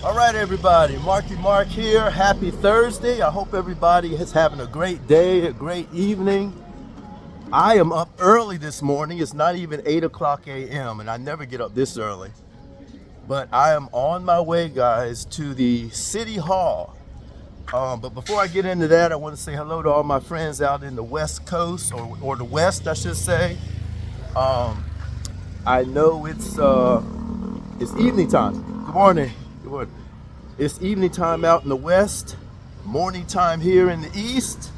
All right, everybody, Marky Mark here. Happy Thursday. I hope everybody is having a great day, a great evening. I am up early this morning. It's not even 8 o'clock a.m. and I never get up this early. But I am on my way, guys, to the City Hall. But before I get into that, I want to say hello to all my friends out in the West Coast, or the West, I should say. I know it's evening time. Good morning. Good morning. It's evening time out in the West, morning time here in the East,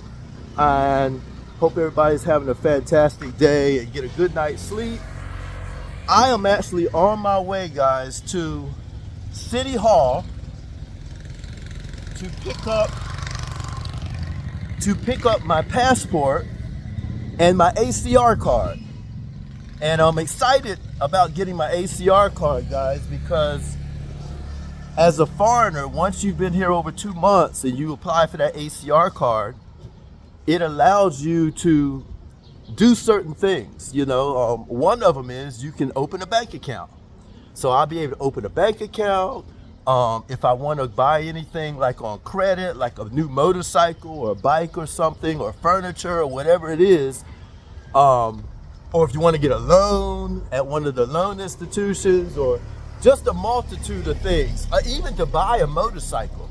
and hope everybody's having a fantastic day and get a good night's sleep. I am actually on my way, guys, to City Hall to pick up my passport and my ACR card. And I'm excited about getting my ACR card, guys, because as a foreigner, once you've been here over 2 months and you apply for that ACR card, it allows you to do certain things. One of them is you can open a bank account. So I'll be able to open a bank account. If I want to buy anything like on credit, like a new motorcycle or a bike or something, or furniture or whatever it is, or if you want to get a loan at one of the loan institutions, or just a multitude of things, even to buy a motorcycle,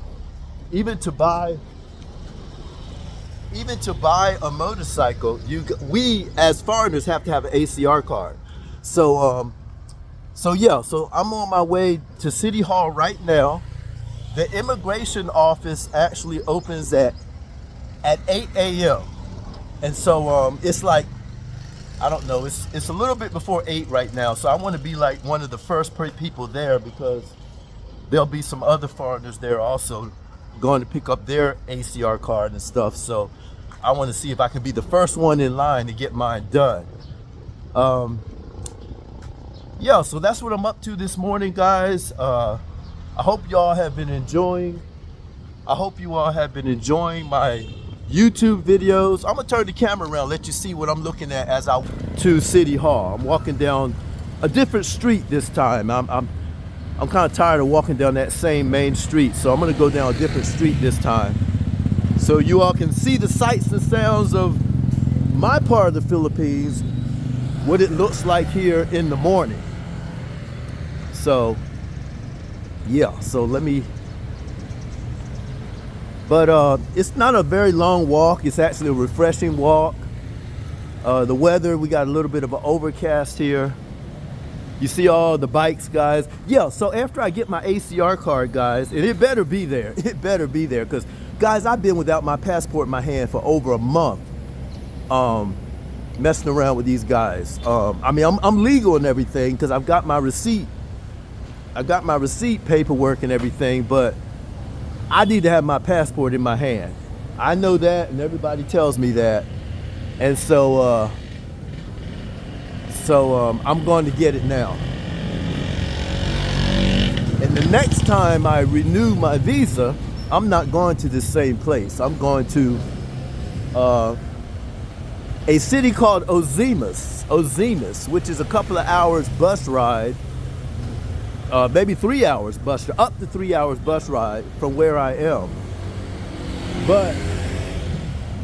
even to buy a motorcycle, we as foreigners have to have an ACR card. So I'm on my way to City Hall right now. The immigration office actually opens at 8 a.m. And so it's like, I don't know, it's a little bit before 8 right now. So I want to be like one of the first people there, because there'll be some other foreigners there also going to pick up their ACR card and stuff. So I want to see if I can be the first one in line to get mine done. So that's what I'm up to this morning, guys. I hope y'all have been enjoying. I hope you all have been enjoying my YouTube videos. I'm gonna turn the camera around, let you see what I'm looking at as I to City Hall. I'm walking down a different street this time. I'm kind of tired of walking down that same main street, so I'm gonna go down a different street this time, so you all can see the sights and sounds of my part of the Philippines, what it looks like here in the morning. So let me. But it's not a very long walk. It's actually a refreshing walk. The weather, we got a little bit of an overcast here. You see all the bikes, guys. So after I get my ACR card, guys, and it better be there. It better be there, because, guys, I've been without my passport in my hand for over a month, messing around with these guys. I'm legal and everything, because I've got my receipt. I've got my receipt paperwork and everything, but I need to have my passport in my hand. I know that, and everybody tells me that. And so I'm going to get it now. And the next time I renew my visa, I'm not going to the same place. I'm going to a city called Ozimas, which is a couple of hours bus ride. Maybe 3 hours up to 3 hours bus ride from where I am. But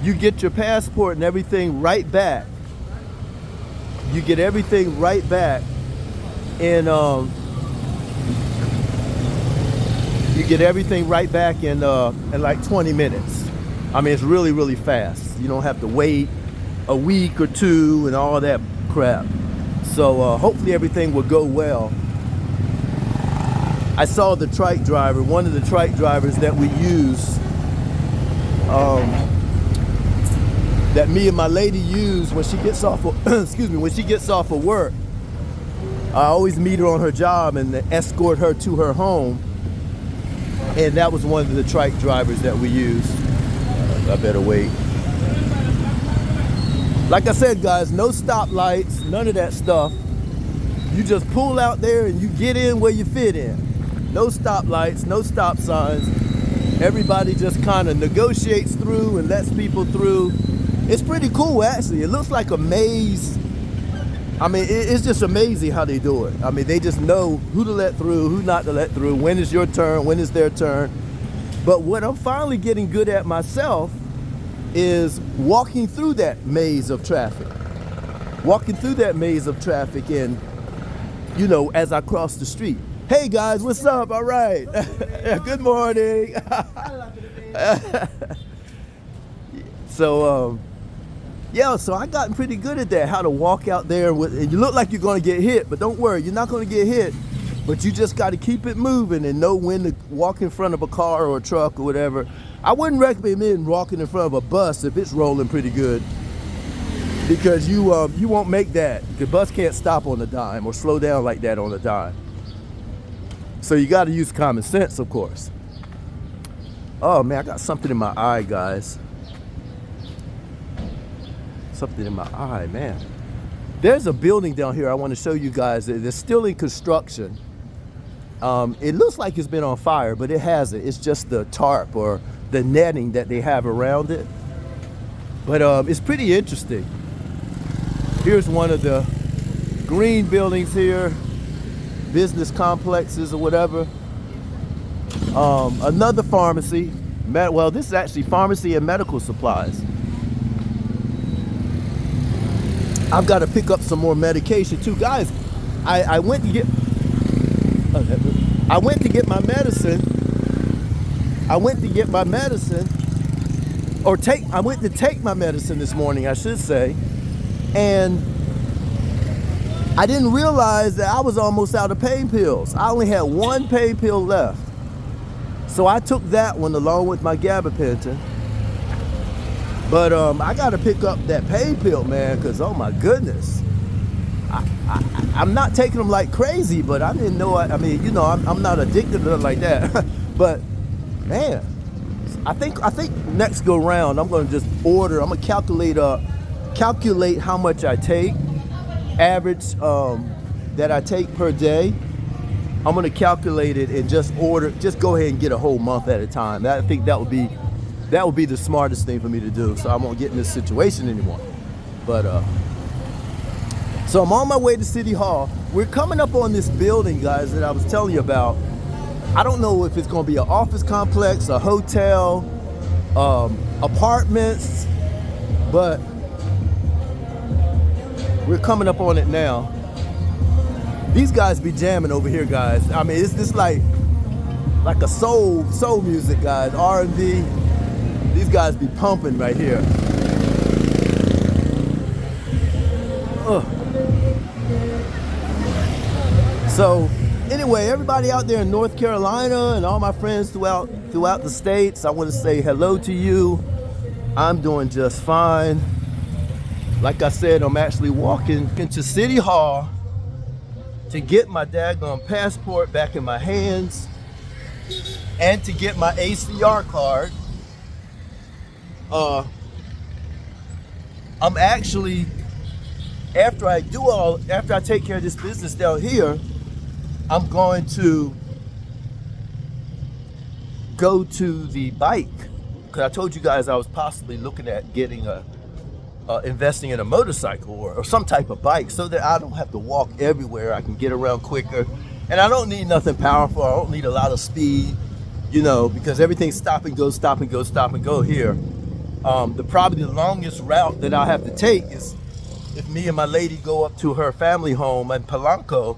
you get your passport and everything right back. You get everything right back in like 20 minutes. It's really, really fast. You don't have to wait a week or two and all that crap. So hopefully everything will go well. I saw the trike driver, one of the trike drivers that we use, that me and my lady use when she gets off of, when she gets off of work. I always meet her on her job and escort her to her home. And that was one of the trike drivers that we use. I better wait. Like I said, guys, no stoplights, none of that stuff. You just pull out there and you get in where you fit in. No stoplights, no stop signs. Everybody just kind of negotiates through and lets people through. It's pretty cool, actually. It looks like a maze I mean, it's just amazing how they do it. I mean, they just know who to let through, who not to let through, when is your turn, when is their turn. But what I'm finally getting good at myself is walking through that maze of traffic. Walking through that maze of traffic and, you know, as I cross the street. Hey guys, what's up? All right. Good morning. So, yeah, so I gotten pretty good at that, how to walk out there and you look like you're gonna get hit, but don't worry, you're not gonna get hit, but you just gotta keep it moving and know when to walk in front of a car or a truck or whatever. I wouldn't recommend walking in front of a bus if it's rolling pretty good, because you won't make that. The bus can't stop on a dime or slow down like that on a dime. So you gotta use common sense, of course. Oh man, I got something in my eye, guys. Something in my eye, man. There's a building down here I want to show you guys. It's still in construction. It looks like it's been on fire, but it hasn't. It's just the tarp or the netting that they have around it. But it's pretty interesting. Here's one of the green buildings here, business complexes or whatever. Another pharmacy. Well, this is actually pharmacy and medical supplies. I've got to pick up some more medication too, guys. I went to get my medicine. I went to take my medicine this morning, I should say, and I didn't realize that I was almost out of pain pills. I only had one pain pill left, so I took that one along with my gabapentin. But I gotta pick up that pain pill, man, because oh my goodness. I'm not taking them like crazy, but I didn't know, I mean, you know, I'm not addicted to them like that. But man, I think next go round, I'm gonna just order, I'm gonna calculate how much I take, average that I take per day. I'm gonna calculate it and just go ahead and get a whole month at a time. I think that would be the smartest thing for me to do, so I won't get in this situation anymore. But so I'm on my way to City Hall. We're coming up on this building, guys, that I was telling you about. I don't know if it's gonna be an office complex, a hotel, apartments, but we're coming up on it now. These guys be jamming over here, guys. I mean, it's just like a soul music, guys, R&B. These guys be pumping right here. Ugh. So anyway, everybody out there in North Carolina and all my friends throughout the states, I want to say hello to you. I'm doing just fine. Like I said, I'm actually walking into City Hall to get my daggone passport back in my hands and to get my ACR card. I'm actually, after I take care of this business down here, I'm going to go to the bike, because I told you guys I was possibly looking at getting investing in a motorcycle or some type of bike, so that I don't have to walk everywhere. I can get around quicker, and I don't need nothing powerful. I don't need a lot of speed, you know, because everything's stop and go, stop and go, stop and go here. Probably the longest route that I have to take is if me and my lady go up to her family home in Polanco,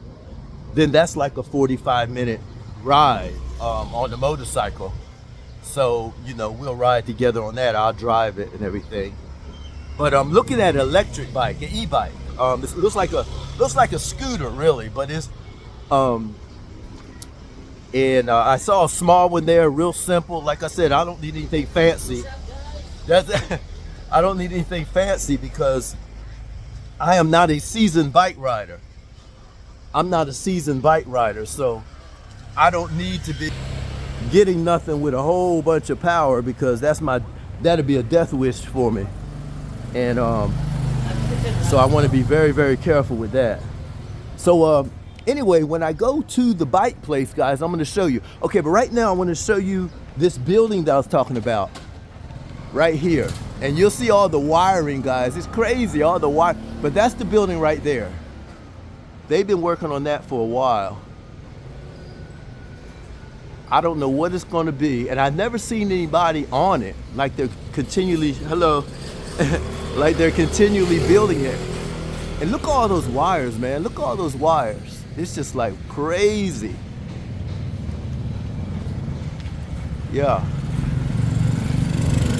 then that's like a 45-minute ride on the motorcycle. So, you know, we'll ride together on that. I'll drive it and everything. But I'm looking at an electric bike, an e-bike. It looks like a scooter, really, but it's and I saw a small one there, real simple. Like I said, I don't need anything fancy. I don't need anything fancy because I am not a seasoned bike rider. So I don't need to be getting nothing with a whole bunch of power, because that'd be a death wish for me. And so I want to be very, very careful with that. So anyway, when I go to the bike place, guys, I'm going to show you. Okay, but right now I want to show you this building that I was talking about right here. And you'll see all the wiring, guys. It's crazy, all the wire. But that's the building right there. they've been working on that for a while. I don't know what it's going to be, and I've never seen anybody on it. Like they're continually, hello, like they're continually building it. And look at all those wires, man. Look at all those wires. It's just like crazy. Yeah.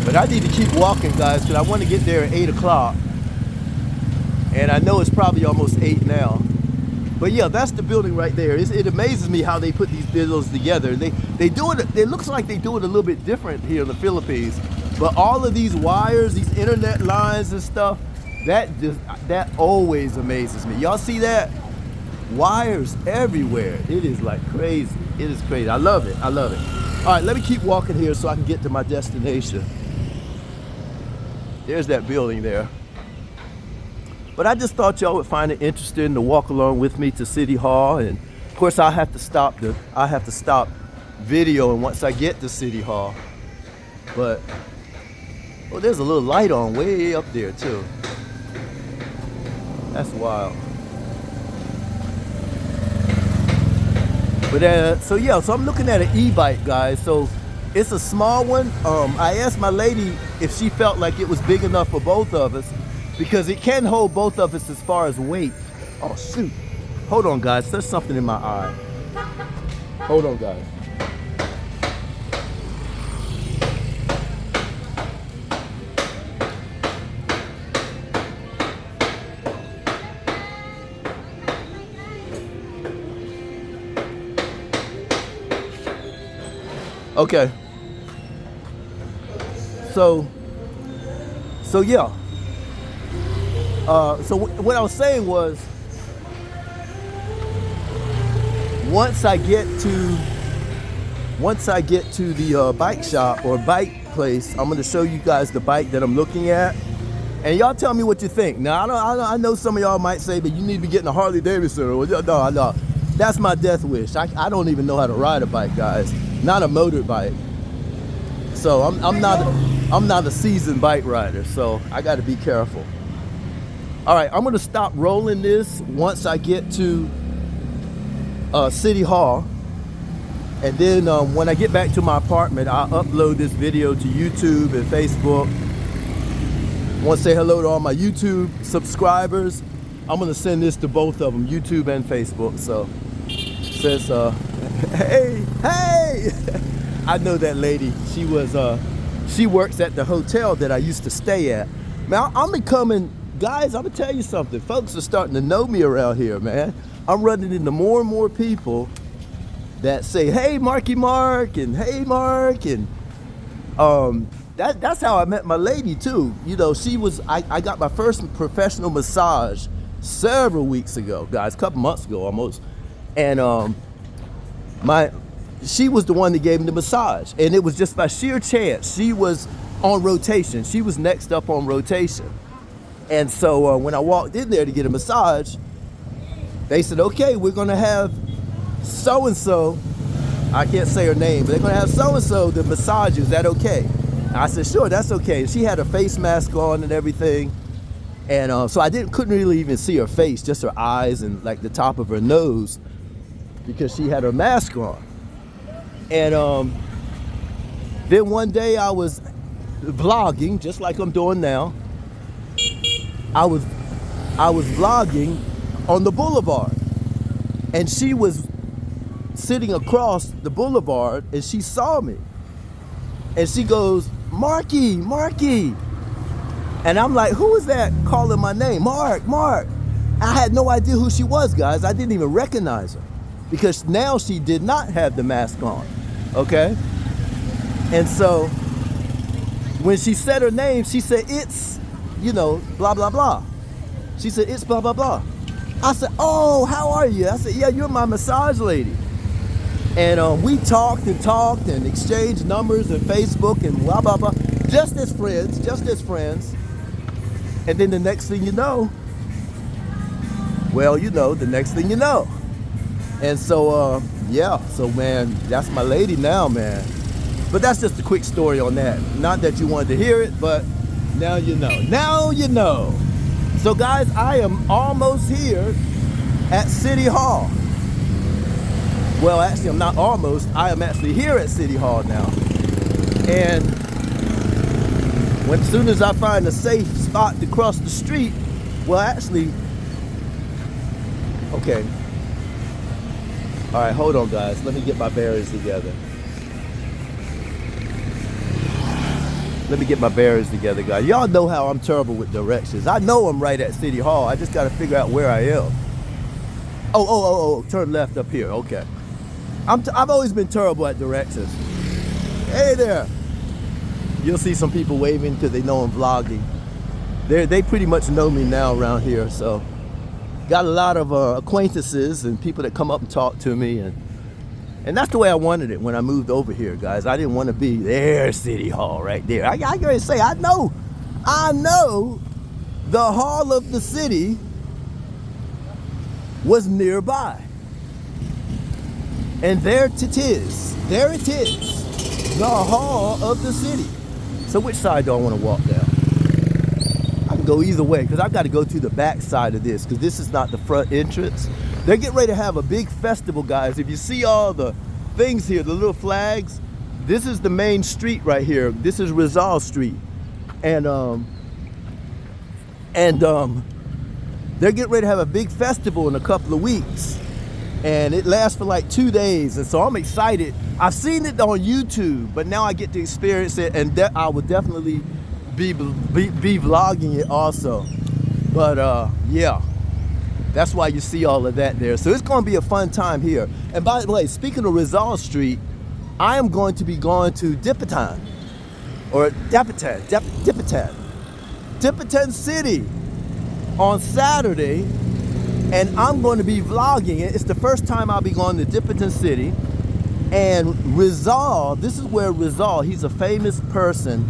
But I need to keep walking, guys, because I want to get there at 8 o'clock. And I know it's probably almost 8 now. But yeah, that's the building right there. It amazes me how they put these buildings together. They do it. It looks like they do it a little bit different here in the Philippines. But all of these wires, these internet lines and stuff, that always amazes me. Y'all see that? Wires everywhere. It is like crazy. It is crazy. I love it. I love it. All right, let me keep walking here so I can get to my destination. There's that building there. But I just thought y'all would find it interesting to walk along with me to City Hall, and of course I have to stop videoing once I get to City Hall. But oh, there's a little light on way up there too. That's wild. But so yeah, so I'm looking at an e-bike, guys. So it's a small one. I asked my lady if she felt like it was big enough for both of us, because it can hold both of us as far as weight. Oh shoot. Hold on, guys. There's something in my eye. Hold on, guys. Okay. So yeah. So what I was saying was, once I get to the bike shop or bike place, I'm going to show you guys the bike that I'm looking at, and y'all tell me what you think. Now I know some of y'all might say, but you need to be getting a Harley Davidson. Or no, that's my death wish. I don't even know how to ride a bike, guys. Not a motorbike. So I'm not a seasoned bike rider, so I got to be careful. All right, I'm gonna stop rolling this once I get to City Hall. And then when I get back to my apartment, I'll upload this video to YouTube and Facebook. I want to say hello to all my YouTube subscribers. I'm gonna send this to both of them, YouTube and Facebook. So it says, hey, I know that lady. She works at the hotel that I used to stay at. Man, I'm becoming, guys, I'm gonna tell you something. Folks are starting to know me around here, man. I'm running into more and more people that say, hey, Marky Mark, and hey, Mark, and that's how I met my lady too. You know, I got my first professional massage several weeks ago, guys, a couple months ago almost. And she was the one that gave me the massage, and it was just by sheer chance. She was on rotation. She was next up on rotation. And so when I walked in there to get a massage, they said, okay, we're gonna have so-and-so, I can't say her name, but they're gonna have so-and-so to massage you, is that okay? And I said, sure, that's okay. And she had a face mask on and everything. And so I couldn't really even see her face, just her eyes and like the top of her nose, because she had her mask on. And then one day I was vlogging, just like I'm doing now. I was vlogging on the boulevard, and she was sitting across the boulevard, and she saw me, and she goes, Marky. And I'm like, who is that calling my name? Mark. I had no idea who she was, guys. I didn't even recognize her, because now she did not have the mask on, okay? And so when she said her name, she said, it's, you know, blah, blah, blah. She said, it's blah, blah, blah. I said, oh, how are you? I said, yeah, you're my massage lady. And we talked and exchanged numbers and Facebook and blah, blah, blah. Just as friends. And then the next thing you know, the next thing you know. And so, yeah, so man, that's my lady now, man. But that's just a quick story on that. Not that you wanted to hear it, but now you know. Now you know. So guys, I am almost here at City Hall. Well, actually, I'm not almost. I am actually here at City Hall now. And as soon as I find a safe spot to cross the street, well, actually, okay. All right, hold on, guys. Let me get my bearings together. Guys. Y'all know how I'm terrible with directions. I know I'm right at City Hall. I just got to figure out where I am. Oh, turn left up here. Okay. I've always been terrible at directions. Hey there. You'll see some people waving because they know I'm vlogging. They pretty much know me now around here. So got a lot of acquaintances and people that come up and talk to me. And that's the way I wanted it when I moved over here, guys. I didn't want to be there, City Hall, right there. I gotta say, I know the Hall of the City was nearby. And there it is, the Hall of the City. So which side do I want to walk down? I can go either way, because I've got to go to the back side of this, because this is not the front entrance. They're getting ready to have a big festival, guys. If you see all the things here, the little flags, this is the main street right here. This is Rizal Street. And they're getting ready to have a big festival in a couple of weeks. And it lasts for like 2 days. And so I'm excited. I've seen it on YouTube, but now I get to experience it, and I will definitely be vlogging it also. But yeah. That's why you see all of that there. So it's going to be a fun time here. And by the way, speaking of Rizal Street, I am going to be going to Dipitan City on Saturday. And I'm going to be vlogging it. It's the first time I'll be going to Dipitan City. And Rizal, this is where Rizal, he's a famous person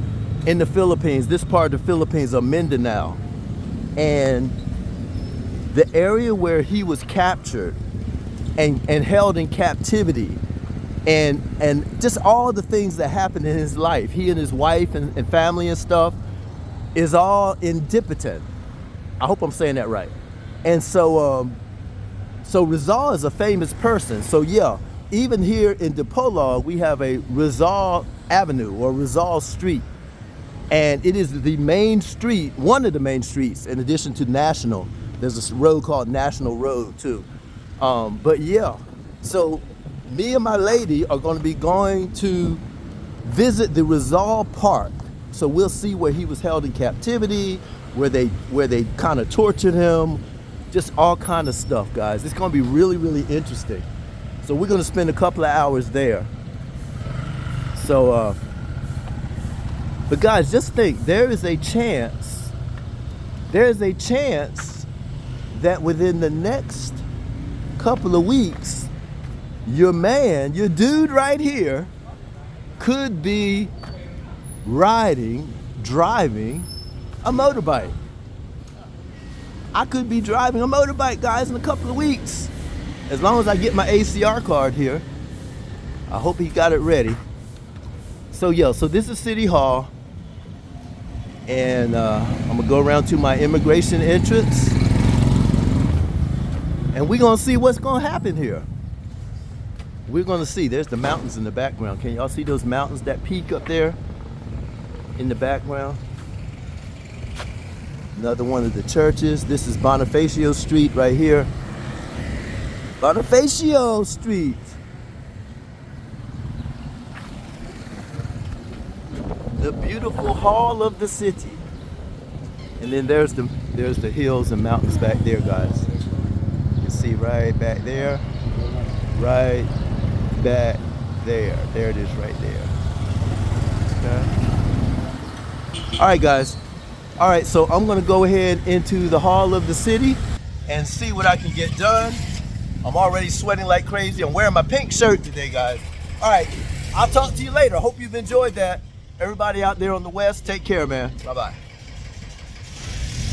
in the Philippines, this part of the Philippines, of Mindanao. And the area where he was captured and held in captivity, and just all the things that happened in his life, he and his wife and family and stuff, is all in Dipitan. I hope I'm saying that right. And so Rizal is a famous person. So yeah, even here in Dipolog, we have a Rizal Avenue or Rizal Street. And it is the main street, one of the main streets, in addition to National. There's a road called National Road too. But yeah, so me and my lady are going to be going to visit the Rizal Park. So we'll see where he was held in captivity, where they kind of tortured him, just all kind of stuff, guys. It's going to be really, really interesting. So we're going to spend a couple of hours there. So, but guys, just think, there is a chance that within the next couple of weeks, your dude right here, could be driving a motorbike. I could be driving a motorbike, guys, in a couple of weeks. As long as I get my ACR card here. I hope he got it ready. So yeah, so this is City Hall. And I'm gonna go around to my immigration entrance. And we're gonna see what's gonna happen here. We're gonna see, there's the mountains in the background. Can y'all see those mountains that peak up there in the background? Another one of the churches. This is Bonifacio Street right here. Bonifacio Street. The beautiful Hall of the City. And then there's the hills and mountains back there, guys. You can see right back there. Right back there. There it is right there. Okay. All right, guys. All right, so I'm gonna go ahead into the Hall of the City and see what I can get done. I'm already sweating like crazy. I'm wearing my pink shirt today, guys. All right, I'll talk to you later. I hope you've enjoyed that. Everybody out there on the West, take care, man. Bye-bye.